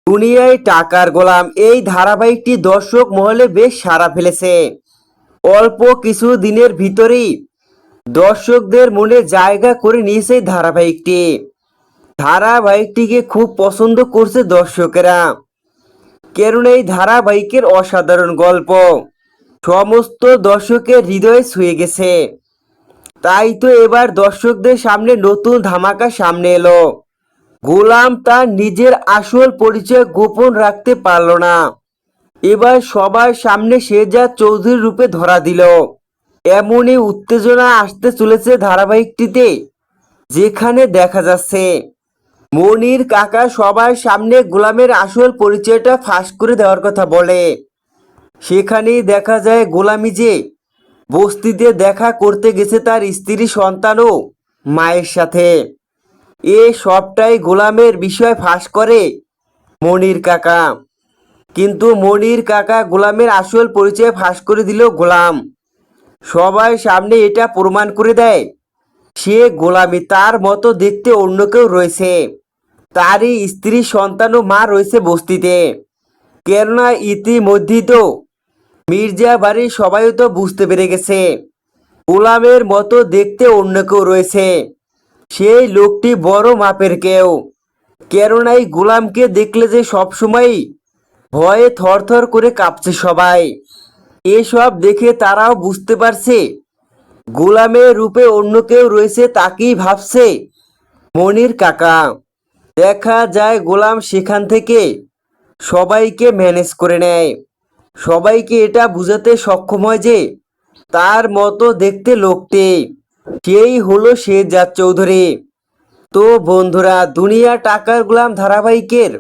দুনিয়ায় টাকার গোলাম এই ধারাবাহিকটি দর্শক মহলে বেশ সাড়া ফেলেছে। অল্প কিছু দিনের ভিতরেই দর্শকদের মনে জায়গা করে নিয়েছে এই ধারাবাহিকটিকে খুব পছন্দ করছে দর্শকেরা। কেননা এই ধারাবাহিকের অসাধারণ গল্প সমস্ত দর্শকের হৃদয়ে ছুঁয়ে গেছে। তাই তো এবার দর্শকদের সামনে নতুন ধামাকা সামনে এলো। গোলাম তার নিজের আসল পরিচয় গোপন রাখতে পারল না। এবার সবার সামনে শেহজাদ চৌধুরী রূপে ধরা দিল। এমনই উত্তেজনা আসতে চলেছে ধারাবাহিকটিতে, যেখানে দেখা যাচ্ছে মনির কাকা সবার সামনে গোলামের আসল পরিচয়টা ফাঁস করে দেওয়ার কথা বলে। সেখানেই দেখা যায় গোলামি যে বস্তিতে দেখা করতে গেছে তার স্ত্রী সন্তান ও মায়ের সাথে। এ সবটাই গোলামের বিষয় ফাঁস করে মনির কাকা। কিন্তু মনির কাকা গোলামের আসল পরিচয় ফাঁস করে দিল। গোলাম সবার সামনে এটা প্রমাণ করে দেয় সে গোলামি, তার মতো দেখতে অন্য কেউ রয়েছে, তারই স্ত্রী সন্তান ও মা রয়েছে বস্তিতে। কেননা ইতিমধ্যেই তো মির্জা বাড়ির সবাই তো বুঝতে পেরে গেছে গোলামের মতো দেখতে অন্য কেউ রয়েছে, সেই লোকটি বড় মাপের কেউ। কেননা এই গোলামকে দেখলে যে সবসময় ভয়ে থরথর করে কাঁপছে সবাই। এসব দেখে তারাও বুঝতে পারছে গোলামের রূপে অন্য কেউ রয়েছে, তাকেই ভাবছে মনির কাকা। দেখা যায় গোলাম সেখান থেকে সবাইকে ম্যানেজ করে নেয়, সবাইকে এটা বুঝাতে সক্ষম হয় যে তার মতো দেখতে লোকটি সেই হলো শেহজাদ চৌধুরী। তো বন্ধুরা, দুনিয়া টাকার গোলাম ধারাবাহিকের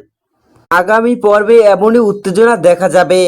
আগামী পর্বে এমনই উত্তেজনা দেখা যাবে।